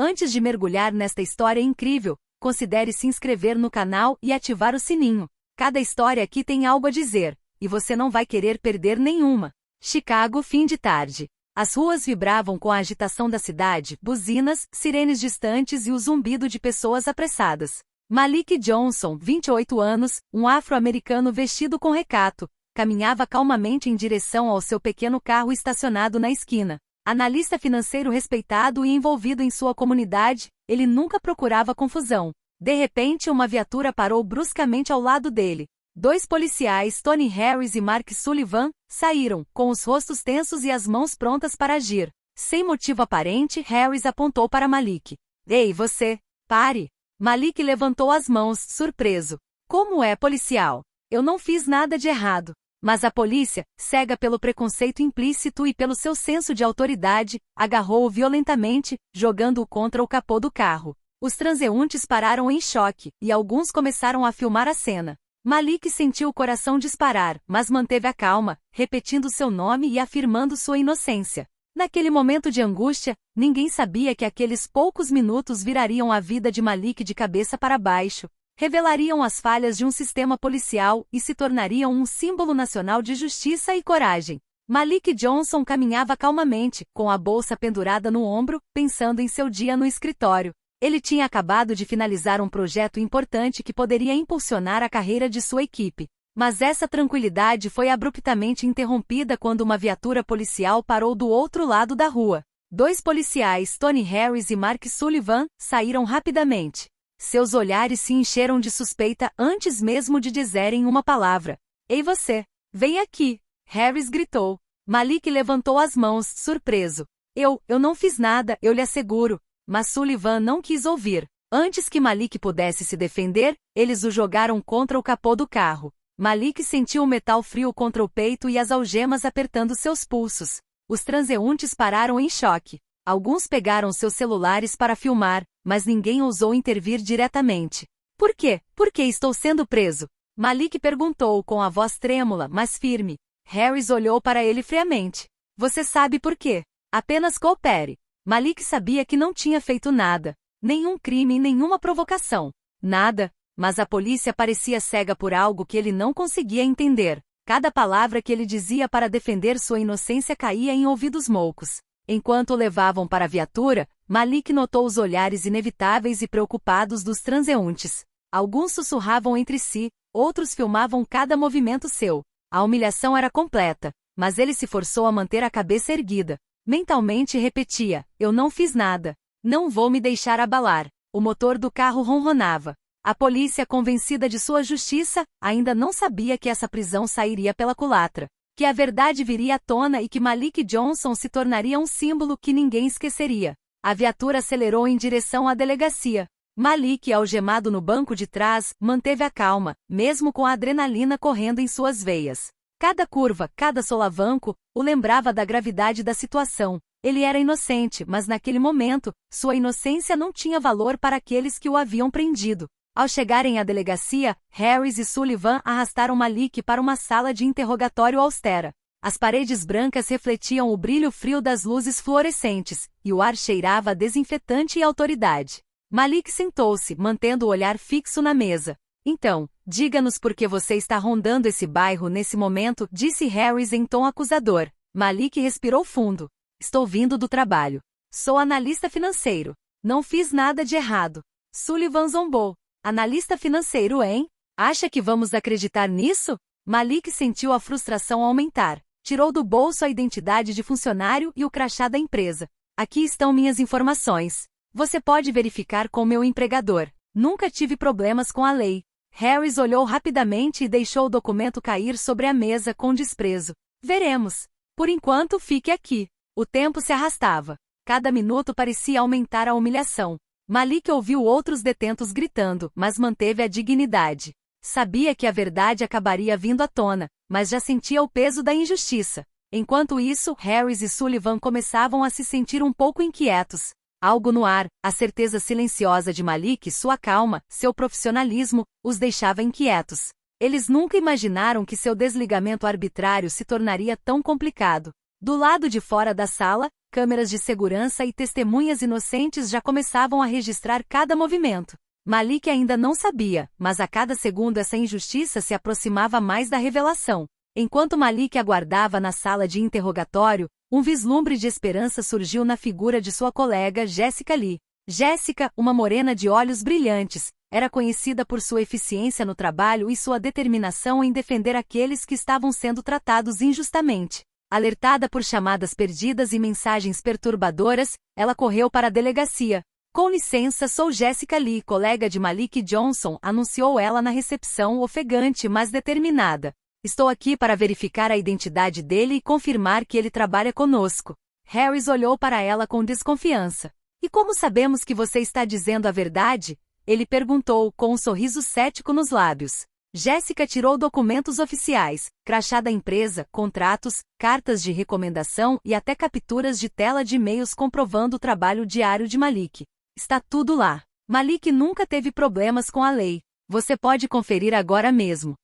Antes de mergulhar nesta história incrível, considere se inscrever no canal e ativar o sininho. Cada história aqui tem algo a dizer, e você não vai querer perder nenhuma. Chicago, fim de tarde. As ruas vibravam com a agitação da cidade, buzinas, sirenes distantes e o zumbido de pessoas apressadas. Malik Johnson, 28 anos, um afro-americano vestido com recato, caminhava calmamente em direção ao seu pequeno carro estacionado na esquina. Analista financeiro respeitado e envolvido em sua comunidade, ele nunca procurava confusão. De repente, uma viatura parou bruscamente ao lado dele. Dois policiais, Tony Harris e Mark Sullivan, saíram, com os rostos tensos e as mãos prontas para agir. Sem motivo aparente, Harris apontou para Malik. Ei, você! Pare! Malik levantou as mãos, surpreso. Como é, policial? Eu não fiz nada de errado. Mas a polícia, cega pelo preconceito implícito e pelo seu senso de autoridade, agarrou-o violentamente, jogando-o contra o capô do carro. Os transeuntes pararam em choque, e alguns começaram a filmar a cena. Malik sentiu o coração disparar, mas manteve a calma, repetindo seu nome e afirmando sua inocência. Naquele momento de angústia, ninguém sabia que aqueles poucos minutos virariam a vida de Malik de cabeça para baixo. Revelariam as falhas de um sistema policial e se tornariam um símbolo nacional de justiça e coragem. Malik Johnson caminhava calmamente, com a bolsa pendurada no ombro, pensando em seu dia no escritório. Ele tinha acabado de finalizar um projeto importante que poderia impulsionar a carreira de sua equipe. Mas essa tranquilidade foi abruptamente interrompida quando uma viatura policial parou do outro lado da rua. Dois policiais, Tony Harris e Mark Sullivan, saíram rapidamente. Seus olhares se encheram de suspeita antes mesmo de dizerem uma palavra. Ei você! Vem aqui! Harris gritou. Malik levantou as mãos, surpreso. Eu não fiz nada, eu lhe asseguro. Mas Sullivan não quis ouvir. Antes que Malik pudesse se defender, eles o jogaram contra o capô do carro. Malik sentiu o metal frio contra o peito e as algemas apertando seus pulsos. Os transeuntes pararam em choque. Alguns pegaram seus celulares para filmar, mas ninguém ousou intervir diretamente. Por quê? Por que estou sendo preso? Malik perguntou com a voz trêmula, mas firme. Harris olhou para ele friamente. Você sabe por quê? Apenas coopere. Malik sabia que não tinha feito nada. Nenhum crime e nenhuma provocação. Nada, mas a polícia parecia cega por algo que ele não conseguia entender. Cada palavra que ele dizia para defender sua inocência caía em ouvidos moucos. Enquanto o levavam para a viatura, Malik notou os olhares inevitáveis e preocupados dos transeuntes. Alguns sussurravam entre si, outros filmavam cada movimento seu. A humilhação era completa, mas ele se forçou a manter a cabeça erguida. Mentalmente repetia, eu não fiz nada. Não vou me deixar abalar. O motor do carro ronronava. A polícia, convencida de sua justiça, ainda não sabia que essa prisão sairia pela culatra. Que a verdade viria à tona e que Malik Johnson se tornaria um símbolo que ninguém esqueceria. A viatura acelerou em direção à delegacia. Malik, algemado no banco de trás, manteve a calma, mesmo com a adrenalina correndo em suas veias. Cada curva, cada solavanco, o lembrava da gravidade da situação. Ele era inocente, mas naquele momento, sua inocência não tinha valor para aqueles que o haviam prendido. Ao chegarem à delegacia, Harris e Sullivan arrastaram Malik para uma sala de interrogatório austera. As paredes brancas refletiam o brilho frio das luzes fluorescentes, e o ar cheirava a desinfetante e autoridade. Malik sentou-se, mantendo o olhar fixo na mesa. Então, diga-nos por que você está rondando esse bairro nesse momento, disse Harris em tom acusador. Malik respirou fundo. Estou vindo do trabalho. Sou analista financeiro. Não fiz nada de errado. Sullivan zombou. Analista financeiro, hein? Acha que vamos acreditar nisso? Malik sentiu a frustração aumentar. Tirou do bolso a identidade de funcionário e o crachá da empresa. Aqui estão minhas informações. Você pode verificar com meu empregador. Nunca tive problemas com a lei. Harris olhou rapidamente e deixou o documento cair sobre a mesa com desprezo. Veremos. Por enquanto, fique aqui. O tempo se arrastava. Cada minuto parecia aumentar a humilhação. Malik ouviu outros detentos gritando, mas manteve a dignidade. Sabia que a verdade acabaria vindo à tona, mas já sentia o peso da injustiça. Enquanto isso, Harris e Sullivan começavam a se sentir um pouco inquietos. Algo no ar, a certeza silenciosa de Malik, sua calma, seu profissionalismo, os deixava inquietos. Eles nunca imaginaram que seu desligamento arbitrário se tornaria tão complicado. Do lado de fora da sala, câmeras de segurança e testemunhas inocentes já começavam a registrar cada movimento. Malik ainda não sabia, mas a cada segundo essa injustiça se aproximava mais da revelação. Enquanto Malik aguardava na sala de interrogatório, um vislumbre de esperança surgiu na figura de sua colega Jessica Lee. Jessica, uma morena de olhos brilhantes, era conhecida por sua eficiência no trabalho e sua determinação em defender aqueles que estavam sendo tratados injustamente. Alertada por chamadas perdidas e mensagens perturbadoras, ela correu para a delegacia. Com licença, sou Jessica Lee, colega de Malik Johnson, anunciou ela na recepção, ofegante mas determinada. Estou aqui para verificar a identidade dele e confirmar que ele trabalha conosco. Harris olhou para ela com desconfiança. E como sabemos que você está dizendo a verdade? Ele perguntou, com um sorriso cético nos lábios. Jessica tirou documentos oficiais, crachá da empresa, contratos, cartas de recomendação e até capturas de tela de e-mails comprovando o trabalho diário de Malik. Está tudo lá. Malik nunca teve problemas com a lei. Você pode conferir agora mesmo.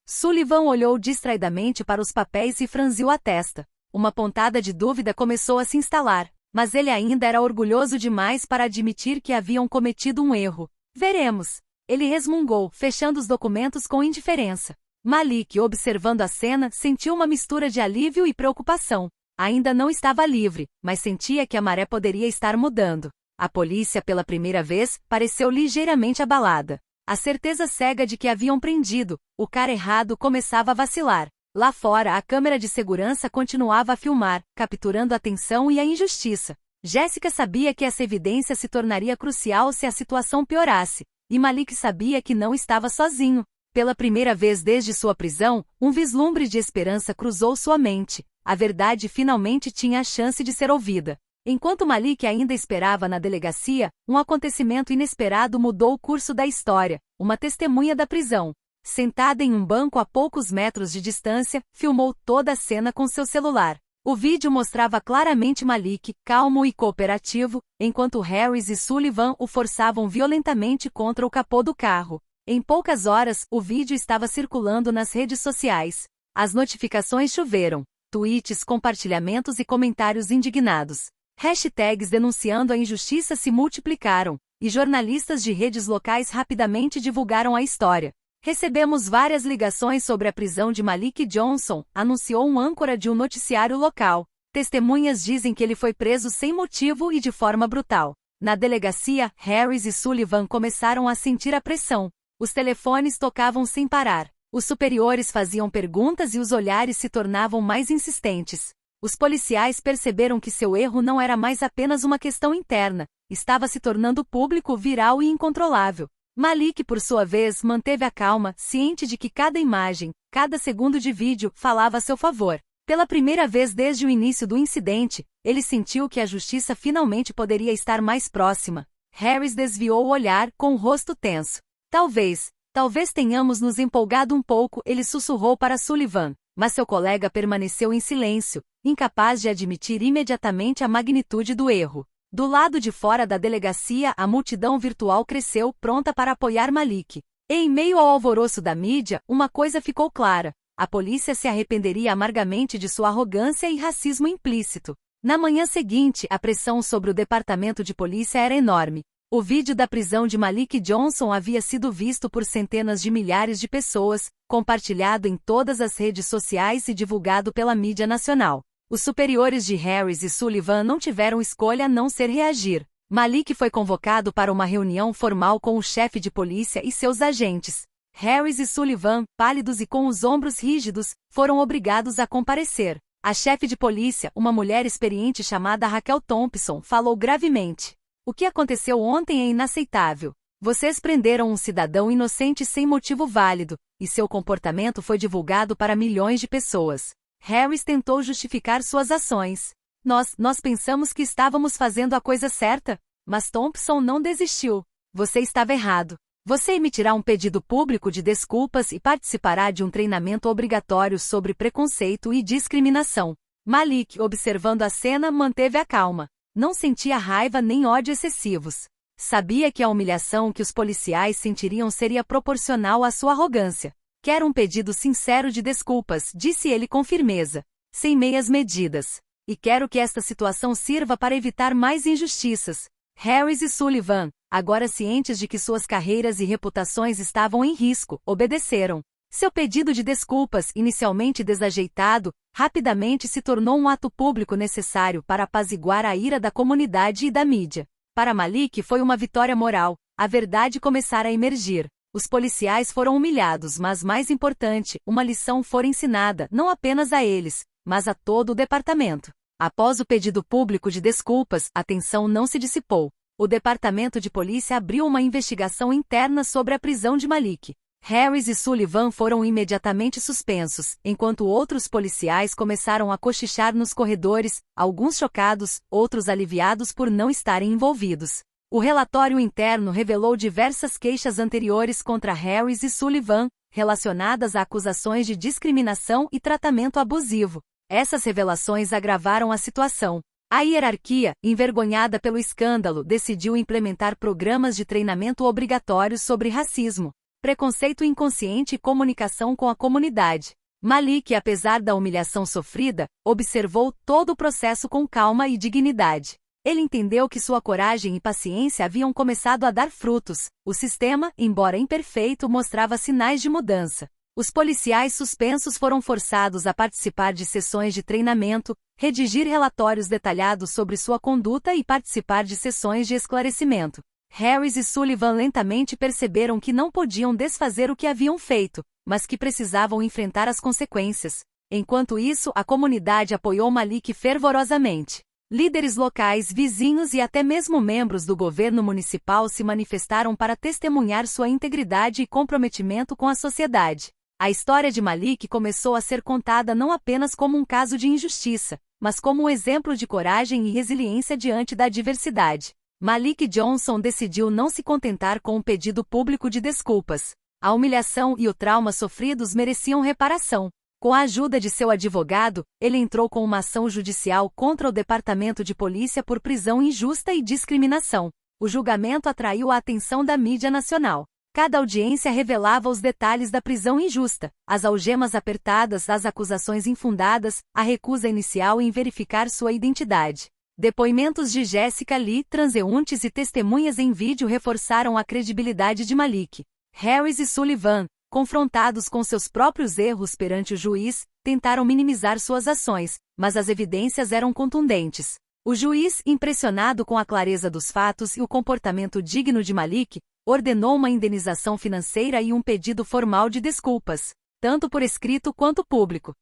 Sullivan olhou distraidamente para os papéis e franziu a testa. Uma pontada de dúvida começou a se instalar, mas ele ainda era orgulhoso demais para admitir que haviam cometido um erro. Veremos. Ele resmungou, fechando os documentos com indiferença. Malik, observando a cena, sentiu uma mistura de alívio e preocupação. Ainda não estava livre, mas sentia que a maré poderia estar mudando. A polícia, pela primeira vez, pareceu ligeiramente abalada. A certeza cega de que haviam prendido o cara errado começava a vacilar. Lá fora, a câmera de segurança continuava a filmar, capturando a tensão e a injustiça. Jessica sabia que essa evidência se tornaria crucial se a situação piorasse, e Malik sabia que não estava sozinho. Pela primeira vez desde sua prisão, um vislumbre de esperança cruzou sua mente. A verdade finalmente tinha a chance de ser ouvida. Enquanto Malik ainda esperava na delegacia, um acontecimento inesperado mudou o curso da história. Uma testemunha da prisão, sentada em um banco a poucos metros de distância, filmou toda a cena com seu celular. O vídeo mostrava claramente Malik, calmo e cooperativo, enquanto Harris e Sullivan o forçavam violentamente contra o capô do carro. Em poucas horas, o vídeo estava circulando nas redes sociais. As notificações choveram, tweets, compartilhamentos e comentários indignados. Hashtags denunciando a injustiça se multiplicaram, e jornalistas de redes locais rapidamente divulgaram a história. Recebemos várias ligações sobre a prisão de Malik Johnson, anunciou um âncora de um noticiário local. Testemunhas dizem que ele foi preso sem motivo e de forma brutal. Na delegacia, Harris e Sullivan começaram a sentir a pressão. Os telefones tocavam sem parar. Os superiores faziam perguntas e os olhares se tornavam mais insistentes. Os policiais perceberam que seu erro não era mais apenas uma questão interna, estava se tornando público, viral e incontrolável. Malik, por sua vez, manteve a calma, ciente de que cada imagem, cada segundo de vídeo, falava a seu favor. Pela primeira vez desde o início do incidente, ele sentiu que a justiça finalmente poderia estar mais próxima. Harris desviou o olhar, com o rosto tenso. Talvez tenhamos nos empolgado um pouco, ele sussurrou para Sullivan, mas seu colega permaneceu em silêncio, incapaz de admitir imediatamente a magnitude do erro. Do lado de fora da delegacia, a multidão virtual cresceu, pronta para apoiar Malik. E em meio ao alvoroço da mídia, uma coisa ficou clara: a polícia se arrependeria amargamente de sua arrogância e racismo implícito. Na manhã seguinte, a pressão sobre o departamento de polícia era enorme. O vídeo da prisão de Malik Johnson havia sido visto por centenas de milhares de pessoas, compartilhado em todas as redes sociais e divulgado pela mídia nacional. Os superiores de Harris e Sullivan não tiveram escolha a não ser reagir. Malik foi convocado para uma reunião formal com o chefe de polícia e seus agentes. Harris e Sullivan, pálidos e com os ombros rígidos, foram obrigados a comparecer. A chefe de polícia, uma mulher experiente chamada Raquel Thompson, falou gravemente: "O que aconteceu ontem é inaceitável. Vocês prenderam um cidadão inocente sem motivo válido, e seu comportamento foi divulgado para milhões de pessoas." Harris tentou justificar suas ações. Nós pensamos que estávamos fazendo a coisa certa, mas Thompson não desistiu. Você estava errado. Você emitirá um pedido público de desculpas e participará de um treinamento obrigatório sobre preconceito e discriminação. Malik, observando a cena, manteve a calma. Não sentia raiva nem ódio excessivos. Sabia que a humilhação que os policiais sentiriam seria proporcional à sua arrogância. "Quero um pedido sincero de desculpas", disse ele com firmeza. Sem meias medidas. e quero que esta situação sirva para evitar mais injustiças. Harris e Sullivan, agora cientes de que suas carreiras e reputações estavam em risco, obedeceram. Seu pedido de desculpas, inicialmente desajeitado, rapidamente se tornou um ato público necessário para apaziguar a ira da comunidade e da mídia. Para Malik foi uma vitória moral, a verdade começara a emergir. Os policiais foram humilhados, mas mais importante, uma lição foi ensinada, não apenas a eles, mas a todo o departamento. Após o pedido público de desculpas, a tensão não se dissipou. O departamento de polícia abriu uma investigação interna sobre a prisão de Malik. Harris e Sullivan foram imediatamente suspensos, enquanto outros policiais começaram a cochichar nos corredores, alguns chocados, outros aliviados por não estarem envolvidos. O relatório interno revelou diversas queixas anteriores contra Harris e Sullivan, relacionadas a acusações de discriminação e tratamento abusivo. Essas revelações agravaram a situação. A hierarquia, envergonhada pelo escândalo, decidiu implementar programas de treinamento obrigatórios sobre racismo, preconceito inconsciente e comunicação com a comunidade. Malik, apesar da humilhação sofrida, observou todo o processo com calma e dignidade. Ele entendeu que sua coragem e paciência haviam começado a dar frutos. O sistema, embora imperfeito, mostrava sinais de mudança. Os policiais suspensos foram forçados a participar de sessões de treinamento, redigir relatórios detalhados sobre sua conduta e participar de sessões de esclarecimento. Harris e Sullivan lentamente perceberam que não podiam desfazer o que haviam feito, mas que precisavam enfrentar as consequências. Enquanto isso, a comunidade apoiou Malik fervorosamente. Líderes locais, vizinhos e até mesmo membros do governo municipal se manifestaram para testemunhar sua integridade e comprometimento com a sociedade. A história de Malik começou a ser contada não apenas como um caso de injustiça, mas como um exemplo de coragem e resiliência diante da adversidade. Malik Johnson decidiu não se contentar com um pedido público de desculpas. A humilhação e o trauma sofridos mereciam reparação. Com a ajuda de seu advogado, ele entrou com uma ação judicial contra o Departamento de Polícia por prisão injusta e discriminação. O julgamento atraiu a atenção da mídia nacional. Cada audiência revelava os detalhes da prisão injusta, as algemas apertadas, as acusações infundadas, a recusa inicial em verificar sua identidade. Depoimentos de Jessica Lee, transeuntes e testemunhas em vídeo reforçaram a credibilidade de Malik. Harris e Sullivan, confrontados com seus próprios erros perante o juiz, tentaram minimizar suas ações, mas as evidências eram contundentes. O juiz, impressionado com a clareza dos fatos e o comportamento digno de Malik, ordenou uma indenização financeira e um pedido formal de desculpas, tanto por escrito quanto público.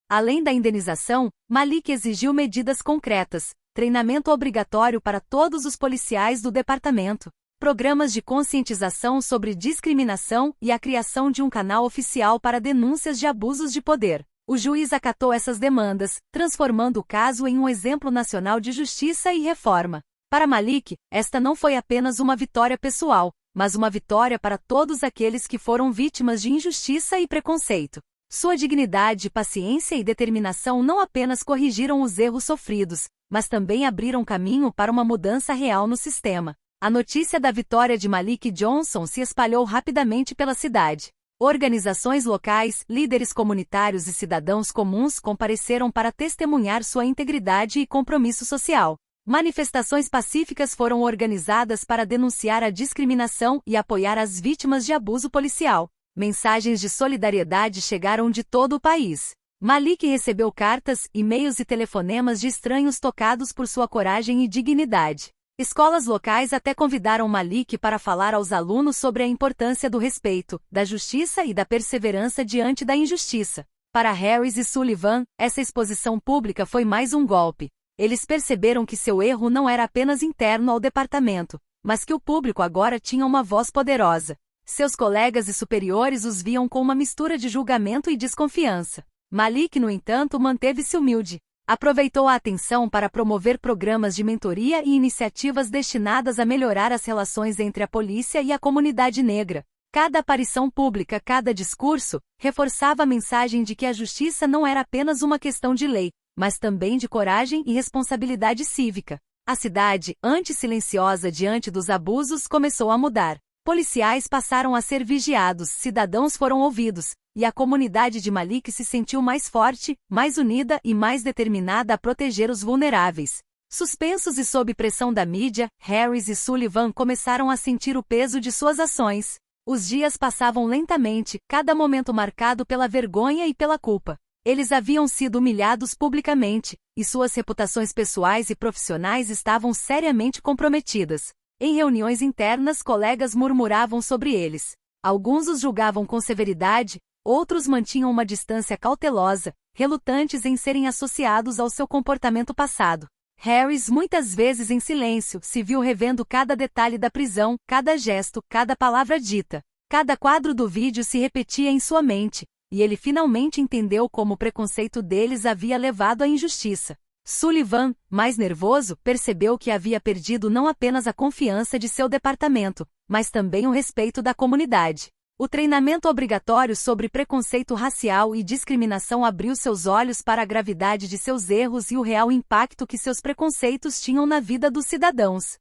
Além da indenização, Malik exigiu medidas concretas, treinamento obrigatório para todos os policiais do departamento, programas de conscientização sobre discriminação e a criação de um canal oficial para denúncias de abusos de poder. O juiz acatou essas demandas, transformando o caso em um exemplo nacional de justiça e reforma. Para Malik, esta não foi apenas uma vitória pessoal, mas uma vitória para todos aqueles que foram vítimas de injustiça e preconceito. Sua dignidade, paciência e determinação não apenas corrigiram os erros sofridos, mas também abriram caminho para uma mudança real no sistema. A notícia da vitória de Malik Johnson se espalhou rapidamente pela cidade. Organizações locais, líderes comunitários e cidadãos comuns compareceram para testemunhar sua integridade e compromisso social. Manifestações pacíficas foram organizadas para denunciar a discriminação e apoiar as vítimas de abuso policial. Mensagens de solidariedade chegaram de todo o país. Malik recebeu cartas, e-mails e telefonemas de estranhos tocados por sua coragem e dignidade. Escolas locais até convidaram Malik para falar aos alunos sobre a importância do respeito, da justiça e da perseverança diante da injustiça. Para Harris e Sullivan, essa exposição pública foi mais um golpe. Eles perceberam que seu erro não era apenas interno ao departamento, mas que o público agora tinha uma voz poderosa. Seus colegas e superiores os viam com uma mistura de julgamento e desconfiança. Malik, no entanto, manteve-se humilde. Aproveitou a atenção para promover programas de mentoria e iniciativas destinadas a melhorar as relações entre a polícia e a comunidade negra. Cada aparição pública, cada discurso, reforçava a mensagem de que a justiça não era apenas uma questão de lei, mas também de coragem e responsabilidade cívica. A cidade, antes silenciosa diante dos abusos, começou a mudar. Policiais passaram a ser vigiados, cidadãos foram ouvidos, e a comunidade de Malik se sentiu mais forte, mais unida e mais determinada a proteger os vulneráveis. Suspensos e sob pressão da mídia, Harris e Sullivan começaram a sentir o peso de suas ações. Os dias passavam lentamente, cada momento marcado pela vergonha e pela culpa. Eles haviam sido humilhados publicamente, e suas reputações pessoais e profissionais estavam seriamente comprometidas. Em reuniões internas, colegas murmuravam sobre eles. Alguns os julgavam com severidade, outros mantinham uma distância cautelosa, relutantes em serem associados ao seu comportamento passado. Harris, muitas vezes em silêncio, se viu revendo cada detalhe da prisão, cada gesto, cada palavra dita. Cada quadro do vídeo se repetia em sua mente, e ele finalmente entendeu como o preconceito deles havia levado à injustiça. Sullivan, mais nervoso, percebeu que havia perdido não apenas a confiança de seu departamento, mas também o respeito da comunidade. O treinamento obrigatório sobre preconceito racial e discriminação abriu seus olhos para a gravidade de seus erros e o real impacto que seus preconceitos tinham na vida dos cidadãos.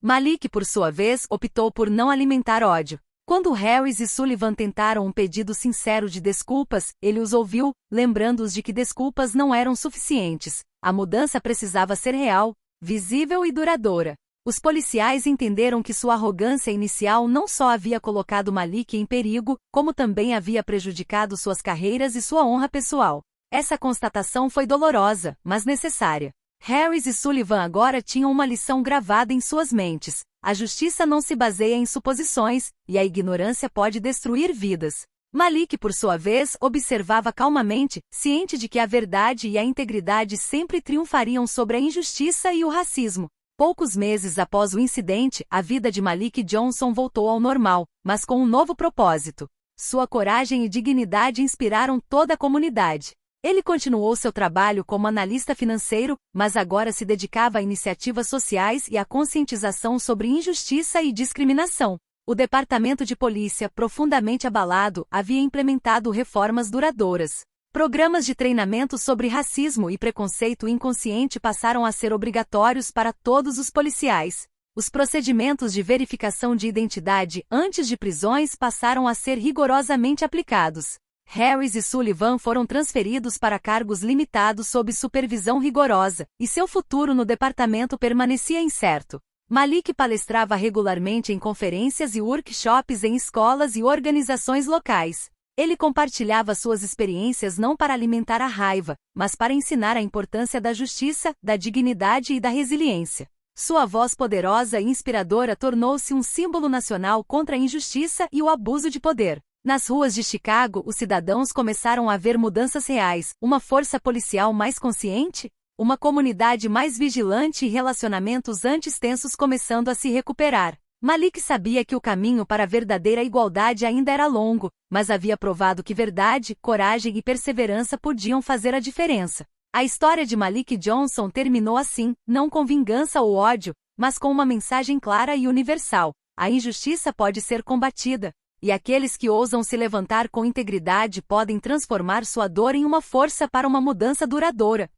Malik, por sua vez, optou por não alimentar ódio. Quando Harris e Sullivan tentaram um pedido sincero de desculpas, ele os ouviu, lembrando-os de que desculpas não eram suficientes. A mudança precisava ser real, visível e duradoura. Os policiais entenderam que sua arrogância inicial não só havia colocado Malik em perigo, como também havia prejudicado suas carreiras e sua honra pessoal. Essa constatação foi dolorosa, mas necessária. Harris e Sullivan agora tinham uma lição gravada em suas mentes. A justiça não se baseia em suposições, e a ignorância pode destruir vidas. Malik, por sua vez, observava calmamente, ciente de que a verdade e a integridade sempre triunfariam sobre a injustiça e o racismo. Poucos meses após o incidente, a vida de Malik Johnson voltou ao normal, mas com um novo propósito. Sua coragem e dignidade inspiraram toda a comunidade. Ele continuou seu trabalho como analista financeiro, mas agora se dedicava a iniciativas sociais e à conscientização sobre injustiça e discriminação. O departamento de polícia, profundamente abalado, havia implementado reformas duradouras. Programas de treinamento sobre racismo e preconceito inconsciente passaram a ser obrigatórios para todos os policiais. Os procedimentos de verificação de identidade antes de prisões passaram a ser rigorosamente aplicados. Harris e Sullivan foram transferidos para cargos limitados sob supervisão rigorosa, e seu futuro no departamento permanecia incerto. Malik palestrava regularmente em conferências e workshops em escolas e organizações locais. Ele compartilhava suas experiências não para alimentar a raiva, mas para ensinar a importância da justiça, da dignidade e da resiliência. Sua voz poderosa e inspiradora tornou-se um símbolo nacional contra a injustiça e o abuso de poder. Nas ruas de Chicago, os cidadãos começaram a ver mudanças reais, uma força policial mais consciente, uma comunidade mais vigilante e relacionamentos antes tensos começando a se recuperar. Malik sabia que o caminho para a verdadeira igualdade ainda era longo, mas havia provado que verdade, coragem e perseverança podiam fazer a diferença. A história de Malik Johnson terminou assim, não com vingança ou ódio, mas com uma mensagem clara e universal. A injustiça pode ser combatida, e aqueles que ousam se levantar com integridade podem transformar sua dor em uma força para uma mudança duradoura.